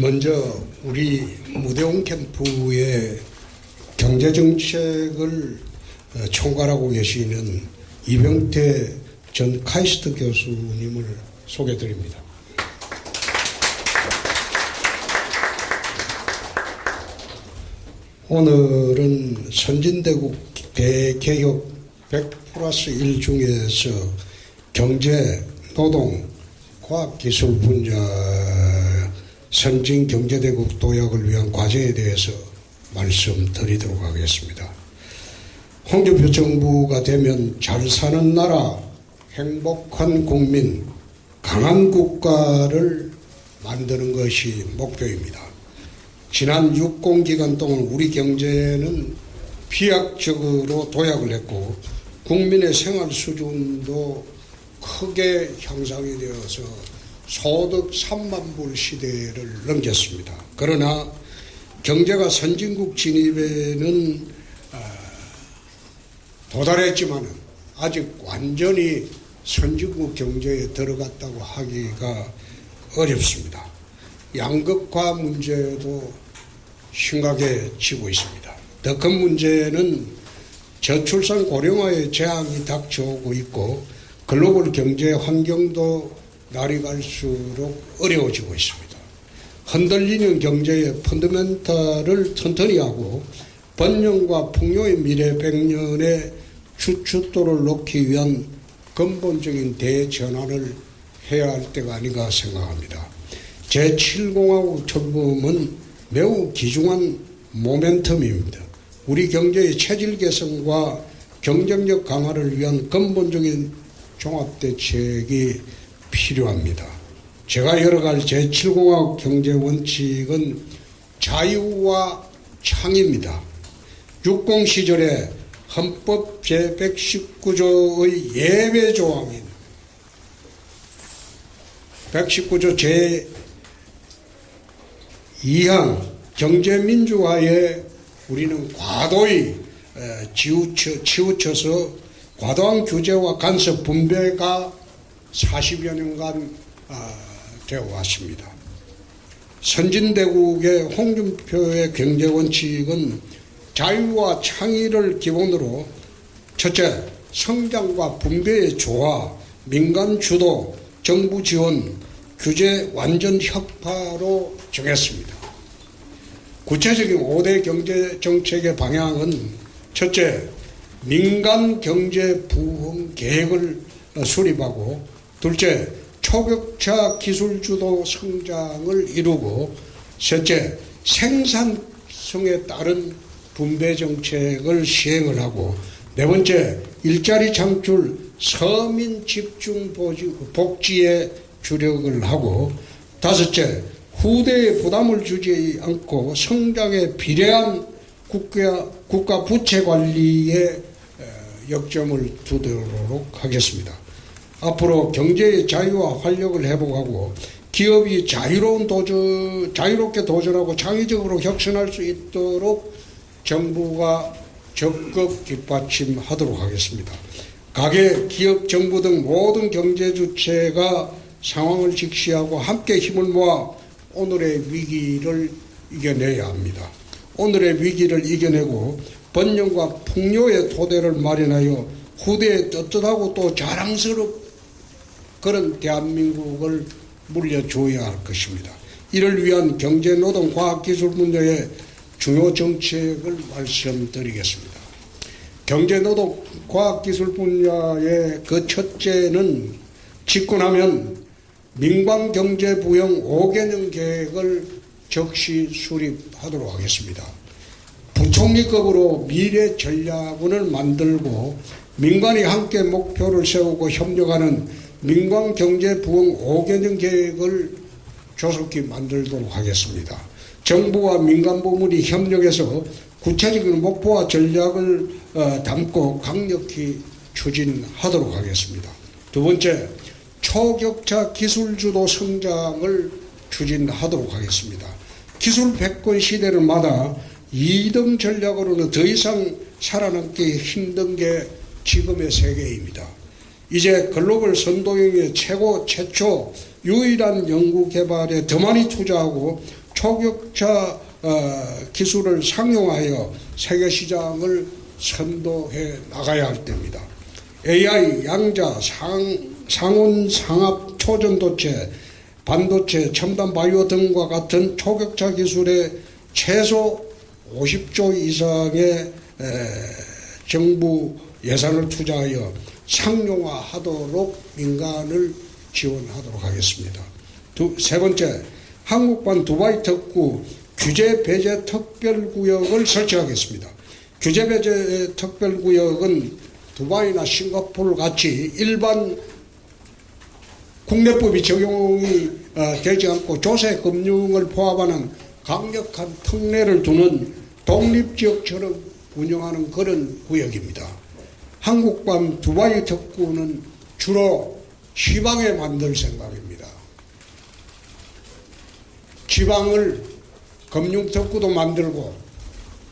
먼저 우리 무대원 캠프의 경제정책을 총괄하고 계시는 이병태 전 카이스트 교수님을 소개드립니다. 오늘은 선진대국 대개혁 100+1 중에서 경제, 노동, 과학기술 분야 선진경제대국 도약을 위한 과제에 대해서 말씀드리도록 하겠습니다. 홍준표 정부가 되면 잘 사는 나라, 행복한 국민, 강한 국가를 만드는 것이 목표입니다. 지난 60기간 동안 우리 경제는 비약적으로 도약을 했고 국민의 생활 수준도 크게 향상이 되어서 소득 3만 불 시대를 넘겼습니다. 그러나 경제가 선진국 진입에는 도달했지만 아직 완전히 선진국 경제에 들어갔다고 하기가 어렵습니다. 양극화 문제도 심각해지고 있습니다. 더 큰 문제는 저출산 고령화의 재앙이 닥쳐오고 있고 글로벌 경제 환경도 날이 갈수록 어려워지고 있습니다. 흔들리는 경제의 펀더멘탈을 튼튼히 하고 번영과 풍요의 미래 100년의 주춧돌을 놓기 위한 근본적인 대전환을 해야 할 때가 아닌가 생각합니다. 제7공화국 출범은 매우 귀중한 모멘텀입니다. 우리 경제의 체질 개선과 경쟁력 강화를 위한 근본적인 종합대책이 필요합니다. 제가 열어갈 제7공화국 경제 원칙은 자유와 창의입니다. 60 시절에 헌법 제119조의 예외 조항인 119조 제2항 경제민주화에 우리는 과도히 치우쳐서 과도한 규제와 간섭 분배가 40여 년간 되어 왔습니다. 선진대국의 홍준표의 경제원칙은 자유와 창의를 기본으로 첫째, 성장과 분배의 조화, 민간 주도, 정부 지원, 규제 완전 혁파로 정했습니다. 구체적인 5대 경제정책의 방향은 첫째, 민간 경제 부흥 계획을 수립하고 둘째, 초격차 기술주도 성장을 이루고 셋째, 생산성에 따른 분배정책을 시행을 하고 네 번째, 일자리 창출, 서민 집중 복지에 주력을 하고 다섯째, 후대에 부담을 주지 않고 성장에 비례한 국가 부채 관리에 역점을 두도록 하겠습니다. 앞으로 경제의 자유와 활력을 회복하고 기업이 자유롭게 도전하고 창의적으로 혁신할 수 있도록 정부가 적극 뒷받침하도록 하겠습니다. 가계, 기업, 정부 등 모든 경제 주체가 상황을 직시하고 함께 힘을 모아 오늘의 위기를 이겨내야 합니다. 오늘의 위기를 이겨내고 번영과 풍요의 토대를 마련하여 후대에 떳떳하고 또 자랑스럽고 그런 대한민국을 물려줘야 할 것입니다. 이를 위한 경제, 노동, 과학, 기술 분야의 중요 정책을 말씀드리겠습니다. 경제, 노동, 과학, 기술 분야의 그 첫째는 집권하면 민관 경제 부형 5개년 계획을 적시 수립하도록 하겠습니다. 부총리급으로 미래 전략원을 만들고 민관이 함께 목표를 세우고 협력하는 민관 경제 부흥 5개년 계획을 조속히 만들도록 하겠습니다. 정부와 민간 부문이 협력해서 구체적인 목표와 전략을 담고 강력히 추진하도록 하겠습니다. 두 번째, 초격차 기술주도 성장을 추진하도록 하겠습니다. 기술 패권 시대를 맞아 2등 전략으로는 더 이상 살아남기 힘든 게 지금의 세계입니다. 이제 글로벌 선도형의 최초 유일한 연구개발에 더 많이 투자하고 초격차 기술을 상용하여 세계 시장을 선도해 나가야 할 때입니다. AI, 양자, 상온 상압 초전도체, 반도체, 첨단 바이오 등과 같은 초격차 기술에 최소 50조 이상의 정부 예산을 투자하여 상용화하도록 민간을 지원하도록 하겠습니다. 세 번째, 한국판 두바이 특구 규제 배제 특별구역을 설치하겠습니다. 규제 배제 특별구역은 두바이나 싱가포르 같이 일반 국내법이 적용이 되지 않고 조세 금융을 포함하는 강력한 특례를 두는 독립지역처럼 운영하는 그런 구역입니다. 한국판 두바이 특구는 주로 시방에 만들 생각입니다. 지방을 금융 특구도 만들고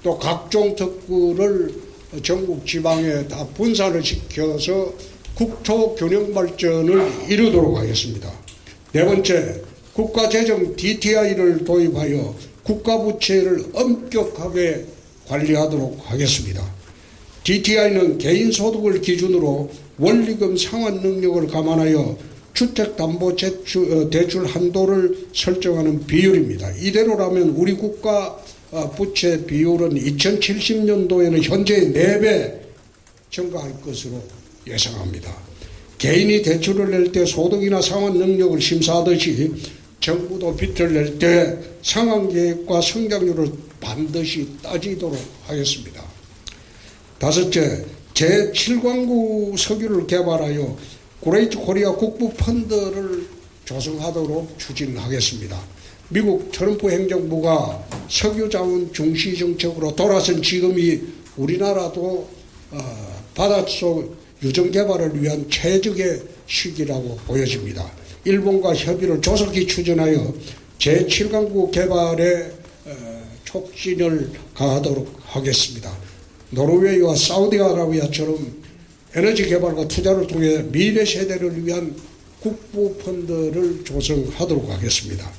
또 각종 특구를 전국 지방에 다 분산을 시켜서 국토 균형 발전을 이루도록 하겠습니다. 네 번째, 국가재정 DTI를 도입하여 국가부채를 엄격하게 관리하도록 하겠습니다. DTI는 개인소득을 기준으로 원리금 상환 능력을 감안하여 주택담보대출 한도를 설정하는 비율입니다. 이대로라면 우리 국가 부채 비율은 2070년도에는 현재의 4배 증가할 것으로 예상합니다. 개인이 대출을 낼 때 소득이나 상환 능력을 심사하듯이 정부도 빚을 낼 때 상환계획과 성장률을 반드시 따지도록 하겠습니다. 다섯째, 제7광구 석유를 개발하여 그레이트 코리아 국부 펀드를 조성하도록 추진하겠습니다. 미국 트럼프 행정부가 석유자원 중시 정책으로 돌아선 지금이 우리나라도 바닷속 유전 개발을 위한 최적의 시기라고 보여집니다. 일본과 협의를 조속히 추진하여 제7강국 개발에 촉진을 가하도록 하겠습니다. 노르웨이와 사우디아라비아처럼 에너지 개발과 투자를 통해 미래 세대를 위한 국부 펀드를 조성하도록 하겠습니다.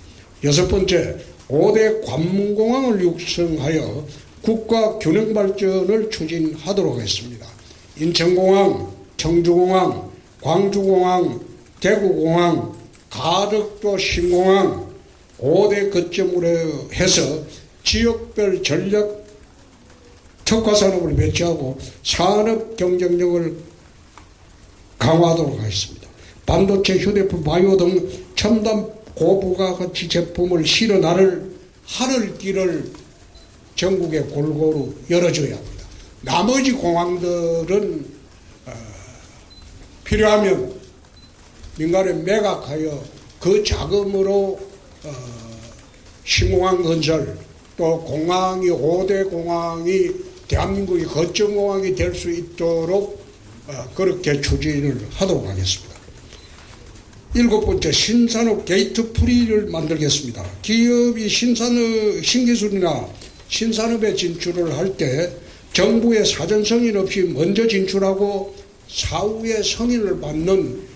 여섯 번째, 5대 관문공항을 육성하여 국가 균형 발전을 추진하도록 하겠습니다. 인천공항, 청주공항, 광주공항, 대구공항, 가덕도 신공항 5대 거점으로 해서 지역별 전략 특화산업을 배치하고 산업 경쟁력을 강화하도록 하겠습니다. 반도체, 휴대폰, 바이오 등 첨단 고부가가치 제품을 실어 나를 하늘길을 전국에 골고루 열어줘야 합니다. 나머지 공항들은 필요하면 민간에 매각하여 그 자금으로 신공항 건설, 또 공항이 5대 공항이 대한민국의 거점공항이 될 수 있도록 그렇게 추진을 하도록 하겠습니다. 일곱 번째, 신산업 게이트 프리를 만들겠습니다. 기업이 신기술이나 신산업에 진출을 할 때 정부의 사전 승인 없이 먼저 진출하고 사후에 승인을 받는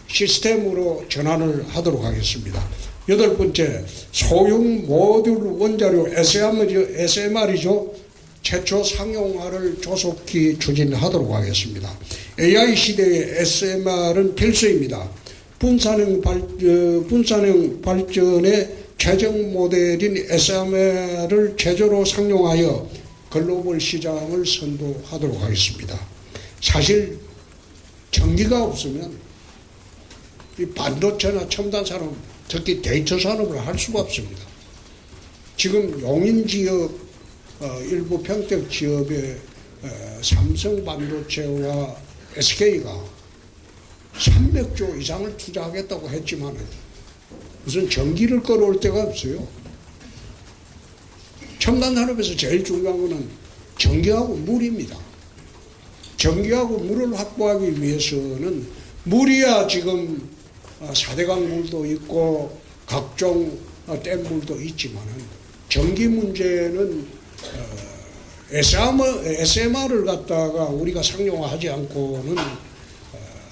시스템으로 전환을 하도록 하겠습니다. 여덟 번째, 소형 모듈 원자료 SMR이죠. 최초 상용화를 조속히 추진하도록 하겠습니다. AI 시대의 SMR은 필수입니다. 분산형 발전의 최종 모델인 SMR을 제조로 상용하여 글로벌 시장을 선도하도록 하겠습니다. 사실 전기가 없으면 이 반도체나 첨단 산업, 특히 데이터 산업을 할 수가 없습니다. 지금 용인 지역 일부 평택 지역의 삼성 반도체와 SK가 300조 이상을 투자하겠다고 했지만 무슨 전기를 끌어올 데가 없어요. 첨단 산업에서 제일 중요한 것은 전기하고 물입니다. 전기하고 물을 확보하기 위해서는 물이야 지금 4대강 물도 있고 각종 댐물도 있지만 전기 문제는 SMR을 갖다가 우리가 상용화하지 않고는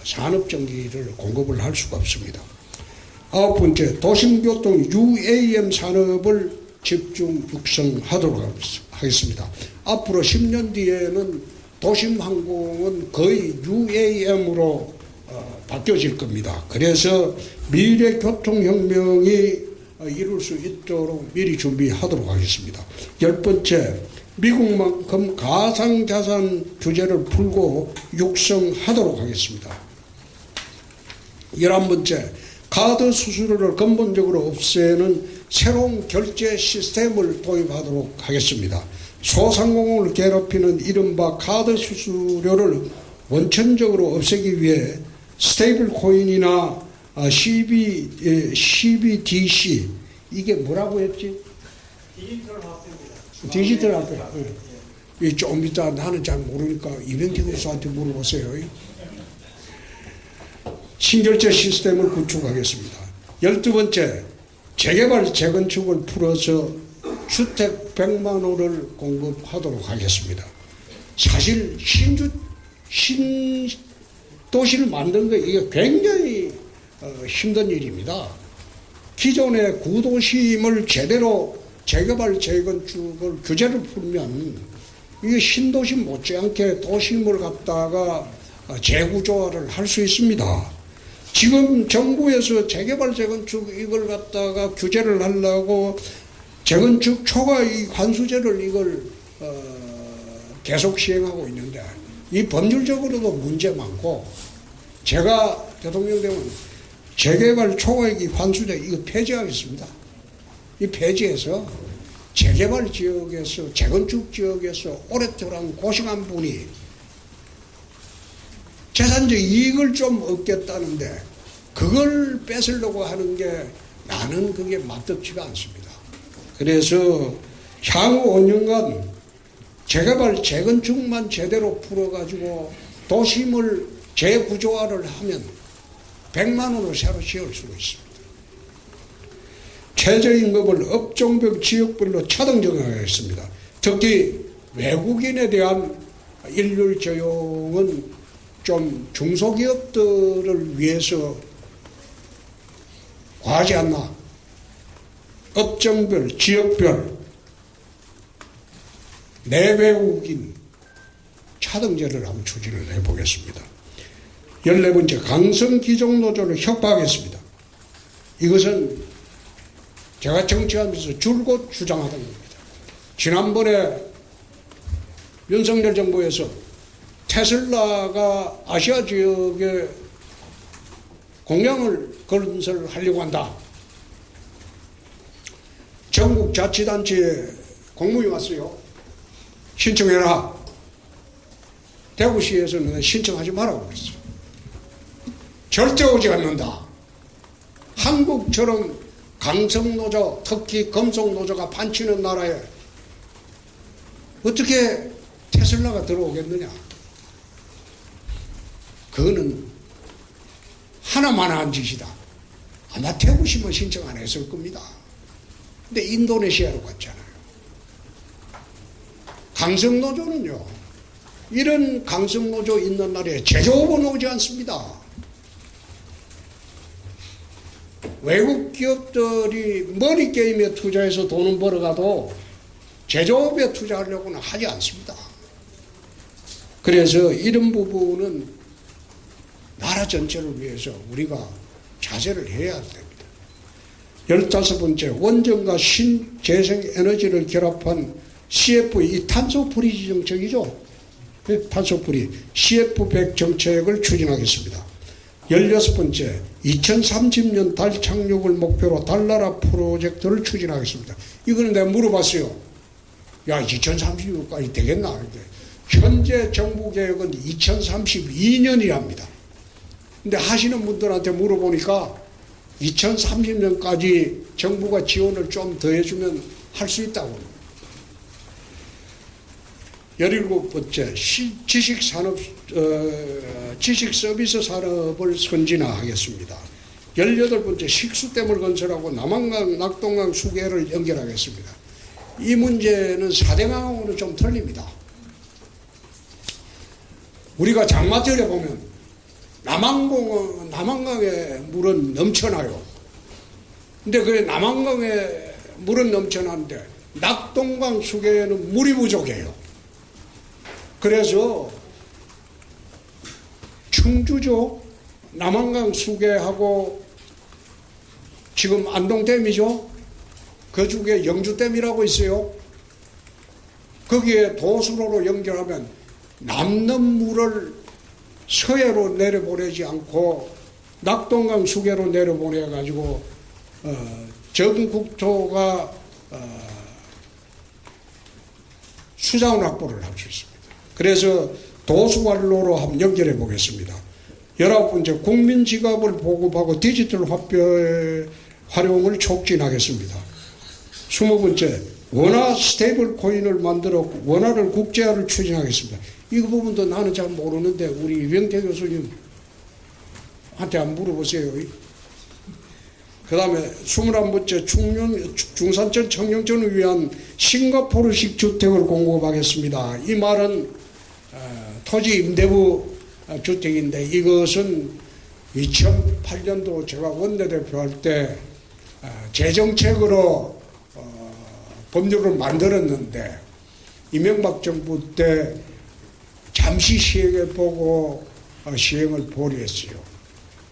산업전기를 공급을 할 수가 없습니다. 9번째, 도심교통 UAM 산업을 집중 육성하도록 하겠습니다. 앞으로 10년 뒤에는 도심항공은 거의 UAM으로 바뀌어질 겁니다. 그래서 미래 교통혁명이 이룰 수 있도록 미리 준비하도록 하겠습니다. 10번째, 미국만큼 가상자산 규제를 풀고 육성하도록 하겠습니다. 11번째, 카드 수수료를 근본적으로 없애는 새로운 결제 시스템을 도입하도록 하겠습니다. 소상공인을 괴롭히는 이른바 카드 수수료를 원천적으로 없애기 위해 스테이블 코인이나 CBDC, 이게 뭐라고 했지? 디지털 화폐. 좀 이따 나는 잘 모르니까 이명기 교수한테 물어보세요. 신결제 시스템을 구축하겠습니다. 12번째, 재개발 재건축을 풀어서 주택 100만 호를 공급하도록 하겠습니다. 사실 신도시를 만드는 거 이게 굉장히 힘든 일입니다. 기존의 구도심을 제대로 재개발 재건축을 규제를 풀면 이게 신도시 못지않게 도심을 갖다가 재구조화를 할 수 있습니다. 지금 정부에서 재개발 재건축 이걸 갖다가 규제를 하려고 재건축 초과이익 환수제를 이걸 계속 시행하고 있는데 이 법률적으로도 문제 많고, 제가 대통령 되면 재개발 초과이익 환수제 이거 폐지하겠습니다. 이 폐지해서 재개발 지역에서 재건축 지역에서 오랫동안 고생한 분이 재산적 이익을 좀 얻겠다는데 그걸 뺏으려고 하는 게 나는 그게 맞득치가 않습니다. 그래서 향후 5년간 재개발 재건축만 제대로 풀어가지고 도심을 재구조화를 하면 100만 원을 새로 지을 수가 있습니다. 최저임금을 업종별 지역별로 차등 정하겠습니다. 특히 외국인에 대한 일률 적용은 좀 중소기업들을 위해서 과하지 않나. 업종별, 지역별, 내외국인 차등제를 한번 추진을 해보겠습니다. 14번째, 강성기종노조를 협박하겠습니다. 이것은 제가 정치하면서 줄곧 주장하던 겁니다. 지난번에 윤석열 정부에서 테슬라가 아시아 지역에 공장을 건설하려고 한다. 전국 자치단체에 공문이 왔어요. 신청해라. 대구시에서는 신청하지 말라고 그랬어요. 절대 오지 않는다. 한국처럼 강성노조, 특히 금속노조가 판치는 나라에 어떻게 테슬라가 들어오겠느냐. 그거는 하나만한 짓이다. 아마 태국시만 신청 안 했을 겁니다. 근데 인도네시아로 갔잖아요. 강성노조는요, 이런 강성노조 있는 나라에 제조업은 오지 않습니다. 외국 기업들이 머니게임에 투자해서 돈은 벌어가도 제조업에 투자하려고는 하지 않습니다. 그래서 이런 부분은 나라 전체를 위해서 우리가 자제를 해야 됩니다. 15번째, 원전과 신재생에너지를 결합한 CF, 이 탄소프리 정책이죠. 탄소프리, CF100 정책을 추진하겠습니다. 16번째, 2030년 달 착륙을 목표로 달나라 프로젝트를 추진하겠습니다. 이거는 내가 물어봤어요. 야, 2030년까지 되겠나? 현재 정부 계획은 2032년이랍니다. 근데 하시는 분들한테 물어보니까 2030년까지 정부가 지원을 좀 더 해주면 할 수 있다고. 17번째, 지식 서비스 산업을 선진화하겠습니다. 18번째, 식수댐을 건설하고 남한강, 낙동강 수계를 연결하겠습니다. 이 문제는 4대강하고는 좀 틀립니다. 우리가 장마철에 보면 남한강에 물은 넘쳐나요. 근데 그 남한강에 물은 넘쳐나는데 낙동강 수계에는 물이 부족해요. 그래서 충주죠. 남한강 수계하고 지금 안동댐이죠. 그 중에 영주댐이라고 있어요. 거기에 도수로로 연결하면 남는 물을 서해로 내려보내지 않고 낙동강 수계로 내려보내가지고 전국토가 수자원 확보를 할 수 있습니다. 그래서 도수관로로 한번 연결해 보겠습니다. 19번째, 국민지갑을 보급하고 디지털 화폐 활용을 촉진하겠습니다. 20번째, 원화 스테이블 코인을 만들어 원화를 국제화를 추진하겠습니다. 이 부분도 나는 잘 모르는데 우리 이병태 교수님한테 한번 물어보세요. 그 다음에 21번째, 중산층 청년층을 위한 싱가포르식 주택을 공급하겠습니다. 이 말은 토지 임대부 주택인데 이것은 2008년도 제가 원내대표 할 때 재정책으로 법률을 만들었는데 이명박 정부 때 잠시 시행해 보고 시행을 보류했어요.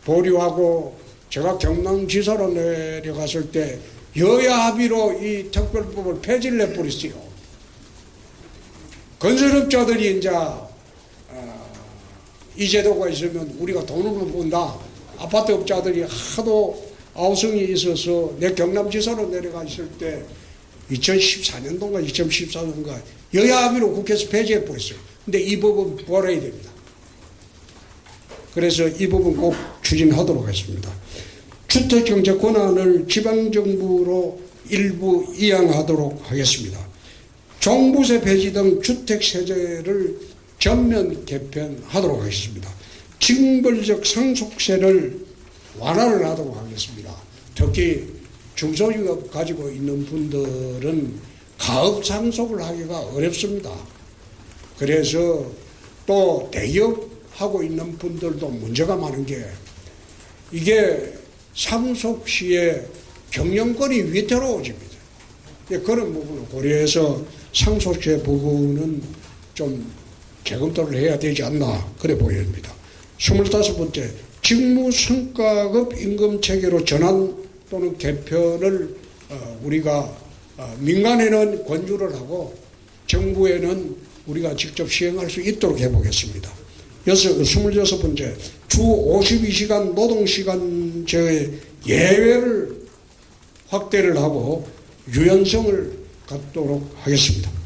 보류하고 제가 경남지사로 내려갔을 때 여야 합의로 이 특별법을 폐지를 해버렸어요. 건설업자들이 이제 이 제도가 있으면 우리가 돈을 못 번다. 아파트 업자들이 하도 아우성이 있어서 내 경남지사로 내려가 있을 때 2014년도인가 2014년도인가 여야 합의로 국회에서 폐지해 버렸어요. 근데 이 법은 부활해야 됩니다. 그래서 이 법은 꼭 추진하도록 하겠습니다. 주택경제 권한을 지방정부로 일부 이양하도록 하겠습니다. 종부세 폐지 등 주택세제를 전면 개편하도록 하겠습니다. 징벌적 상속세를 완화를 하도록 하겠습니다. 특히 중소기업 가지고 있는 분들은 가업 상속을 하기가 어렵습니다. 그래서 또 대기업하고 있는 분들도 문제가 많은 게 이게 상속 시에 경영권이 위태로워집니다. 그런 부분을 고려해서 상속세 부분은 좀 재검토를 해야 되지 않나 그래 보입니다. 25번째, 직무성과급 임금체계로 전환 또는 개편을 우리가 민간에는 권유를 하고 정부에는 우리가 직접 시행할 수 있도록 해보겠습니다. 26번째, 주 52시간 노동시간제의 예외를 확대를 하고 유연성을 갖도록 하겠습니다.